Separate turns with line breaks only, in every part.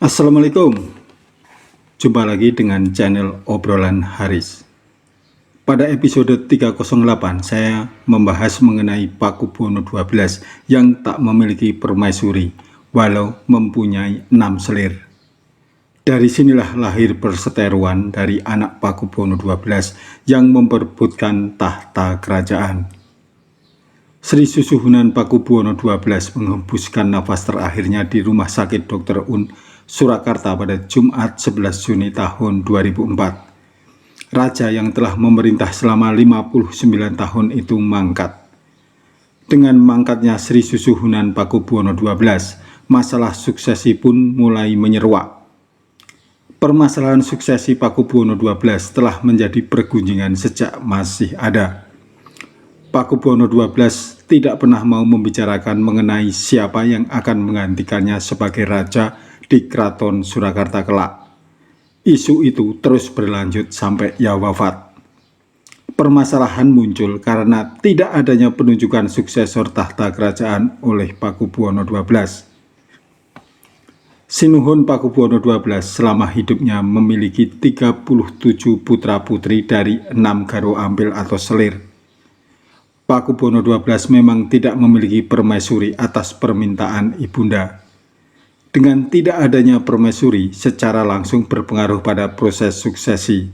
Assalamualaikum. Jumpa lagi dengan channel Obrolan Haris. Pada episode 308 saya membahas mengenai Pakubuwono XII yang tak memiliki permaisuri walau mempunyai 6 selir. Dari sinilah lahir perseteruan dari anak Pakubuwono XII yang memperebutkan tahta kerajaan. Sri Susuhunan Pakubuwono XII menghembuskan nafas terakhirnya di Rumah Sakit Dr. Un, Surakarta pada Jumat 11 Juni tahun 2004. Raja yang telah memerintah selama 59 tahun itu mangkat. Dengan mangkatnya Sri Susuhunan Pakubuwono XII, masalah suksesi pun mulai menyeruak. Permasalahan suksesi Pakubuwono XII telah menjadi pergunjingan sejak masih ada. Pakubuwono XII tidak pernah mau membicarakan mengenai siapa yang akan menggantikannya sebagai raja di Keraton Surakarta kelak. Isu itu terus berlanjut sampai ia wafat. Permasalahan muncul karena tidak adanya penunjukan suksesor tahta kerajaan oleh Pakubuwono XII. Sinuhun Pakubuwono XII selama hidupnya memiliki 37 putra-putri dari 6 garo ampil atau selir. Pakubuwono XII memang tidak memiliki permaisuri atas permintaan ibunda. Dengan tidak adanya permaisuri secara langsung berpengaruh pada proses suksesi.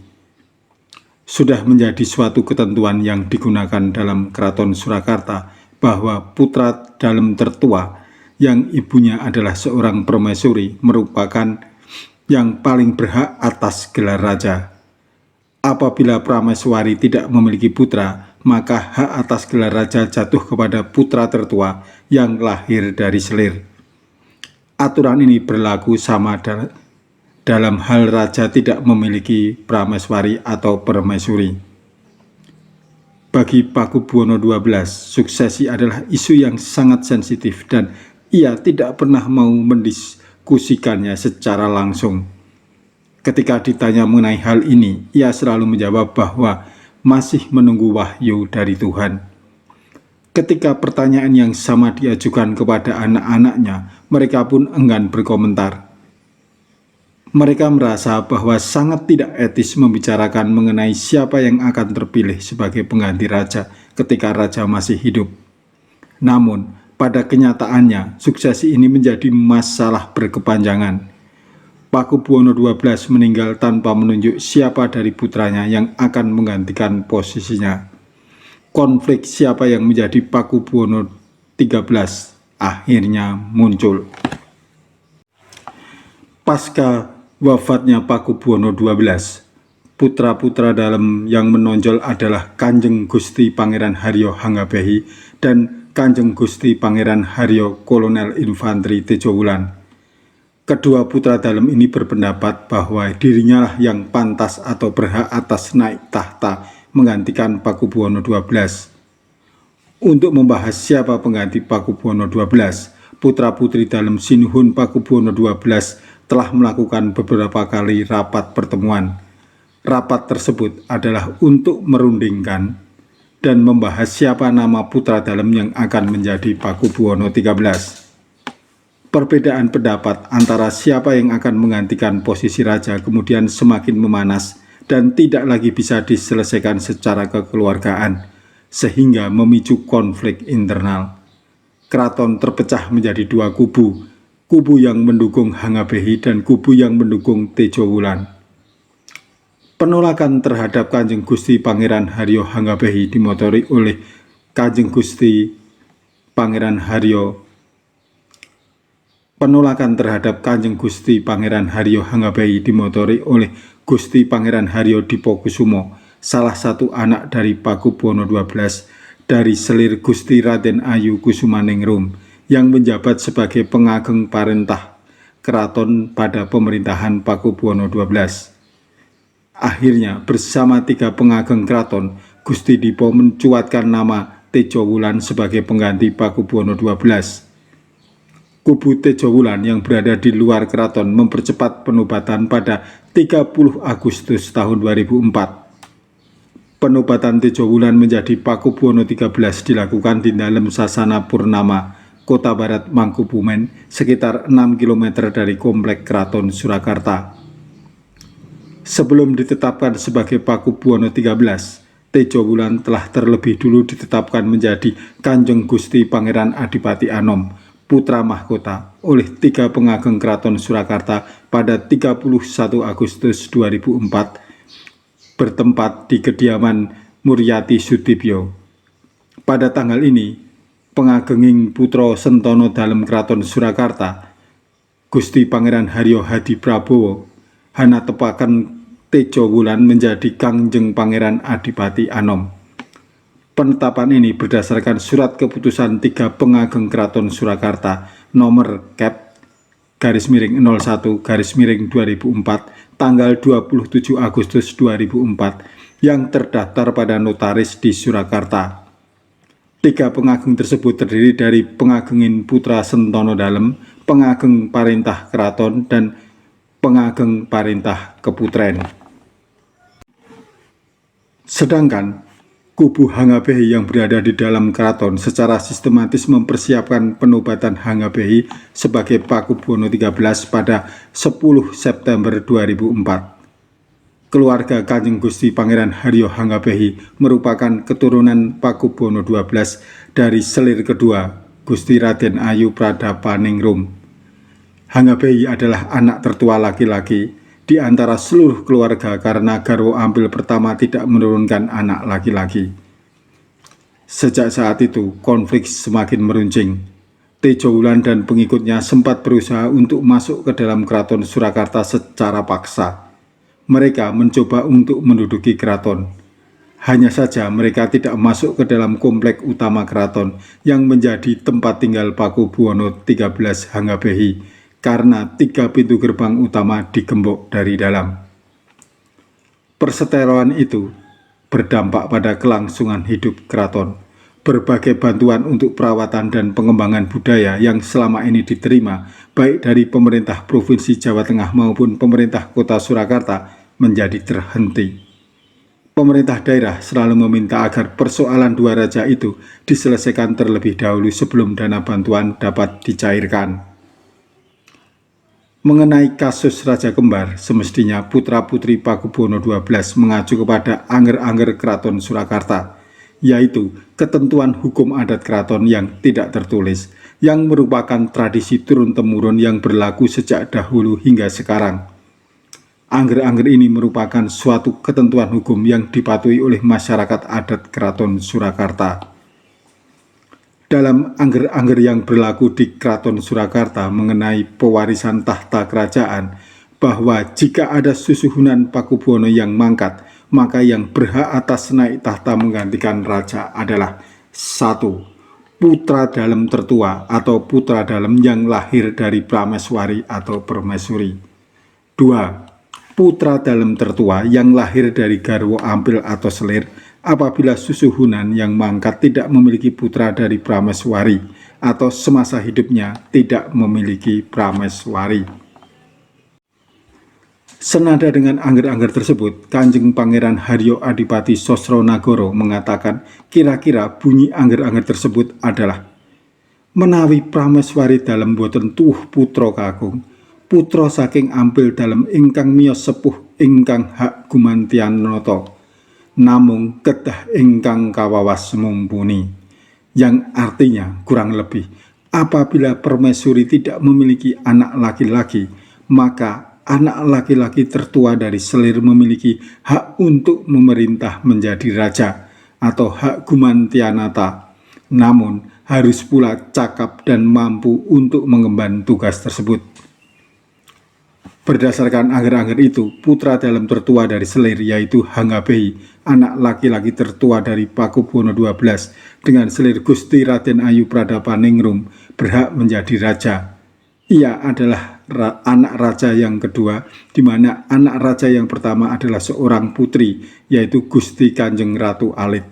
Sudah menjadi suatu ketentuan yang digunakan dalam Keraton Surakarta bahwa putra dalam tertua yang ibunya adalah seorang permaisuri merupakan yang paling berhak atas gelar raja. Apabila prameswari tidak memiliki putra, maka hak atas gelar raja jatuh kepada putra tertua yang lahir dari selir. Aturan ini berlaku sama dalam hal raja tidak memiliki prameswari atau permaisuri. Bagi Pakubuwono XII, suksesi adalah isu yang sangat sensitif dan ia tidak pernah mau mendiskusikannya secara langsung. Ketika ditanya mengenai hal ini, ia selalu menjawab bahwa masih menunggu wahyu dari Tuhan. Ketika pertanyaan yang sama diajukan kepada anak-anaknya, mereka pun enggan berkomentar. Mereka merasa bahwa sangat tidak etis membicarakan mengenai siapa yang akan terpilih sebagai pengganti raja ketika raja masih hidup. Namun, pada kenyataannya, suksesi ini menjadi masalah berkepanjangan. Pakubuwono XII meninggal tanpa menunjuk siapa dari putranya yang akan menggantikan posisinya. Konflik siapa yang menjadi Pakubuwono XIII akhirnya muncul. Pasca wafatnya Pakubuwono XII, putra-putra dalam yang menonjol adalah Kanjeng Gusti Pangeran Haryo Hanggabehi dan Kanjeng Gusti Pangeran Haryo Kolonel Infantri Tejowulan. Kedua putra dalam ini berpendapat bahwa dirinya lah yang pantas atau berhak atas naik tahta menggantikan Pakubuwono XII. Untuk membahas siapa pengganti Pakubuwono XII, putra-putri dalam Sinuhun Pakubuwono XII telah melakukan beberapa kali rapat pertemuan. Rapat tersebut adalah untuk merundingkan dan membahas siapa nama putra dalam yang akan menjadi Pakubuwono XIII. Perbedaan pendapat antara siapa yang akan menggantikan posisi raja kemudian semakin memanas dan tidak lagi bisa diselesaikan secara kekeluargaan, sehingga memicu konflik internal. Keraton terpecah menjadi dua kubu, kubu yang mendukung Hanggabehi dan kubu yang mendukung Tejowulan. Penolakan terhadap Kanjeng Gusti Pangeran Haryo Hanggabehi dimotori oleh Kanjeng Gusti Pangeran Haryo Penolakan terhadap Kanjeng Gusti Pangeran Haryo Hanggabehi dimotori oleh Gusti Pangeran Haryo Dipokusumo, salah satu anak dari Pakubuwono XII dari selir Gusti Raden Ayu Kusumaningrum yang menjabat sebagai pengageng parentah keraton pada pemerintahan Pakubuwono XII. Akhirnya bersama 3 pengageng keraton, Gusti Dipo mencuatkan nama Tejowulan sebagai pengganti Pakubuwono XII. Kubu Tejowulan yang berada di luar keraton mempercepat penobatan pada 30 Agustus tahun 2004. Penobatan Tejowulan menjadi Pakubuwono XIII dilakukan di dalam sasana purnama Kota Barat Mangkubumen, sekitar 6 km dari komplek Keraton Surakarta. Sebelum ditetapkan sebagai Pakubuwono XIII, Tejo Wulan telah terlebih dulu ditetapkan menjadi Kanjeng Gusti Pangeran Adipati Anom, putra mahkota, oleh 3 pengageng Keraton Surakarta pada 31 Agustus 2004 bertempat di kediaman Muryati Sudibyo. Pada tanggal ini, pengagenging putra Sentono Dalem Keraton Surakarta, Gusti Pangeran Haryo Hadi Prabowo, hana tepaken Tejo Wulan menjadi Kangjeng Pangeran Adipati Anom. Penetapan ini berdasarkan surat keputusan 3 pengageng Keraton Surakarta nomor Kep /01/2004 tanggal 27 Agustus 2004 yang terdaftar pada notaris di Surakarta. 3 pengageng tersebut terdiri dari pengagengin putra Sentono Dalem, pengageng parentah keraton, dan pengageng parentah keputren. Sedangkan kubu Hangabehi yang berada di dalam keraton secara sistematis mempersiapkan penobatan Hangabehi sebagai Pakubuwono XIII pada 10 September 2004. Keluarga Kanjeng Gusti Pangeran Haryo Hangabehi merupakan keturunan Pakubuwono XII dari selir kedua Gusti Raden Ayu Pradapaningrum. Hangabehi adalah anak tertua laki-laki di antara seluruh keluarga karena garwo ampil pertama tidak menurunkan anak laki-laki. Sejak saat itu, konflik semakin meruncing. Tejo Wulan dan pengikutnya sempat berusaha untuk masuk ke dalam keraton Surakarta secara paksa. Mereka mencoba untuk menduduki keraton. Hanya saja mereka tidak masuk ke dalam komplek utama keraton yang menjadi tempat tinggal Pakubuwono XIII Hangabehi, karena 3 pintu gerbang utama digembok dari dalam. Perseteruan itu berdampak pada kelangsungan hidup keraton. Berbagai bantuan untuk perawatan dan pengembangan budaya yang selama ini diterima baik dari pemerintah Provinsi Jawa Tengah maupun pemerintah Kota Surakarta menjadi terhenti. Pemerintah daerah selalu meminta agar persoalan 2 raja itu diselesaikan terlebih dahulu sebelum dana bantuan dapat dicairkan. Mengenai kasus Raja Kembar, semestinya putra-putri Pakubuwono XII mengacu kepada angger-angger Keraton Surakarta, yaitu ketentuan hukum adat keraton yang tidak tertulis, yang merupakan tradisi turun-temurun yang berlaku sejak dahulu hingga sekarang. Angger-angger ini merupakan suatu ketentuan hukum yang dipatuhi oleh masyarakat adat Keraton Surakarta. Dalam angger-angger yang berlaku di Keraton Surakarta mengenai pewarisan tahta kerajaan, bahwa jika ada susuhunan Pakubuwono yang mangkat, maka yang berhak atas naik tahta menggantikan raja adalah 1. Putra dalem tertua atau putra dalem yang lahir dari prameswari atau permaisuri. 2. Putra dalem tertua yang lahir dari garwo ampil atau selir, apabila susuhunan yang mangkat tidak memiliki putra dari prameswari atau semasa hidupnya tidak memiliki prameswari. Senada dengan angger-angger tersebut, Kanjeng Pangeran Haryo Adipati Sosronagoro mengatakan kira-kira bunyi angger-angger tersebut adalah: menawi prameswari dalem boten tuwuh putra kakung, putra saking ampil dalem ingkang miyos sepuh ingkang hak gumantian noto, namung kedah ingkang kawawas mumpuni. Yang artinya kurang lebih, apabila permaisuri tidak memiliki anak laki-laki, maka anak laki-laki tertua dari selir memiliki hak untuk memerintah menjadi raja atau hak gumantianata, namun harus pula cakap dan mampu untuk mengemban tugas tersebut. Berdasarkan angger-angger itu, putra dalem tertua dari selir yaitu Hangabehi, anak laki-laki tertua dari Pakubuwono XII dengan selir Gusti Raden Ayu Pradapaningrum, berhak menjadi raja. Ia adalah anak raja yang kedua, di mana anak raja yang pertama adalah seorang putri, yaitu Gusti Kanjeng Ratu Alit.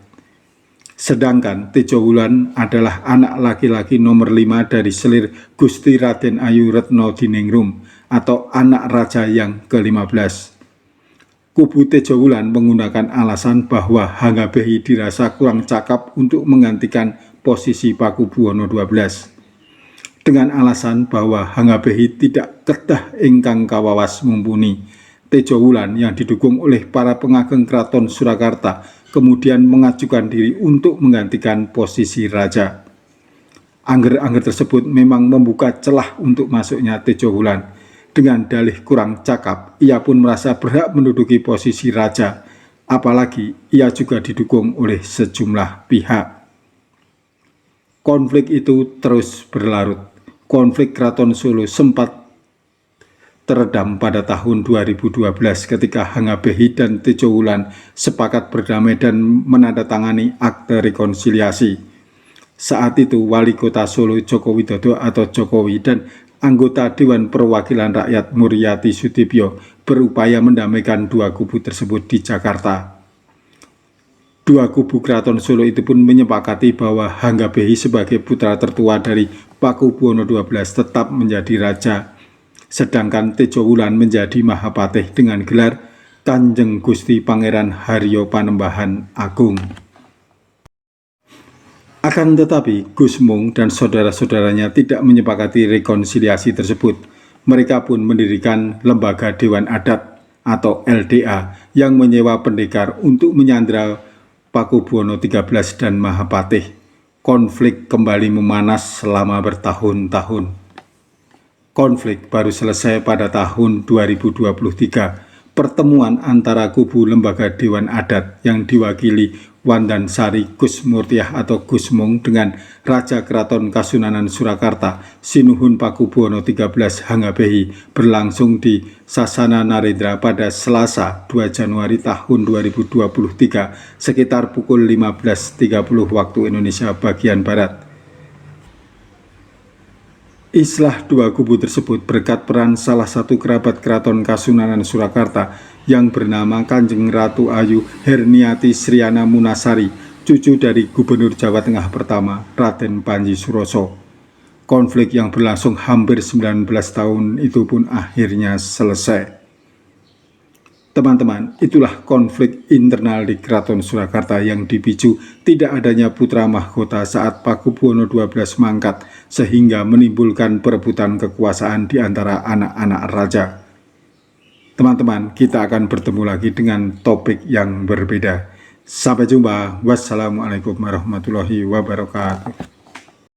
Sedangkan Tejo Wulan adalah anak laki-laki nomor 5 dari selir Gusti Raden Ayu Retno Diningrum, atau anak raja yang ke-15. Kubu Tejo Wulan menggunakan alasan bahwa Hangabehi dirasa kurang cakap untuk menggantikan posisi Pakubuwono XII. dengan alasan bahwa Hanggabehi tidak kedah ingkang kawawas mumpuni. Tejo Wulan yang didukung oleh para pengageng Keraton Surakarta kemudian mengajukan diri untuk menggantikan posisi raja. Angger-angger tersebut memang membuka celah untuk masuknya Tejo Wulan. Dengan dalih kurang cakap, ia pun merasa berhak menduduki posisi raja, apalagi ia juga didukung oleh sejumlah pihak. Konflik itu terus berlarut. Konflik Keraton Solo sempat teredam pada tahun 2012 ketika Hanggabehi dan Tejo Wulan sepakat berdamai dan menandatangani akte rekonsiliasi. Saat itu Wali Kota Solo Joko Widodo atau Jokowi dan anggota Dewan Perwakilan Rakyat Muryati Sudibyo berupaya mendamaikan dua kubu tersebut di Jakarta. Dua kubu Keraton Solo itu pun menyepakati bahwa Hanggabehi sebagai putra tertua dari Pakubuwono XII tetap menjadi raja, sedangkan Tejo Wulan menjadi Mahapatih dengan gelar Kanjeng Gusti Pangeran Haryo Panembahan Agung. Akan tetapi Gus Mung dan saudara-saudaranya tidak menyepakati rekonsiliasi tersebut. Mereka pun mendirikan Lembaga Dewan Adat atau LDA yang menyewa pendekar untuk menyandra Pakubuwono XIII dan Mahapatih. Konflik kembali memanas selama bertahun-tahun. Konflik baru selesai pada tahun 2023. Pertemuan antara kubu Lembaga Dewan Adat yang diwakili Wandansari Gus Murtiah atau Gus Mung dengan Raja Keraton Kasunanan Surakarta Sinuhun Pakubuwono XIII Hanggabehi berlangsung di Sasana Narendra pada Selasa 2 Januari tahun 2023 sekitar pukul 15.30 waktu Indonesia bagian Barat. Islah dua kubu tersebut berkat peran salah satu kerabat Keraton Kasunanan Surakarta yang bernama Kanjeng Ratu Ayu Herniati Sriana Munasari, cucu dari Gubernur Jawa Tengah pertama Raden Panji Suroso. Konflik yang berlangsung hampir 19 tahun itu pun akhirnya selesai. Teman-teman, itulah konflik internal di Keraton Surakarta yang dipicu tidak adanya putra mahkota saat Pakubuwono XII mangkat sehingga menimbulkan perebutan kekuasaan di antara anak-anak raja. Teman-teman, kita akan bertemu lagi dengan topik yang berbeda. Sampai jumpa. Wassalamualaikum warahmatullahi wabarakatuh.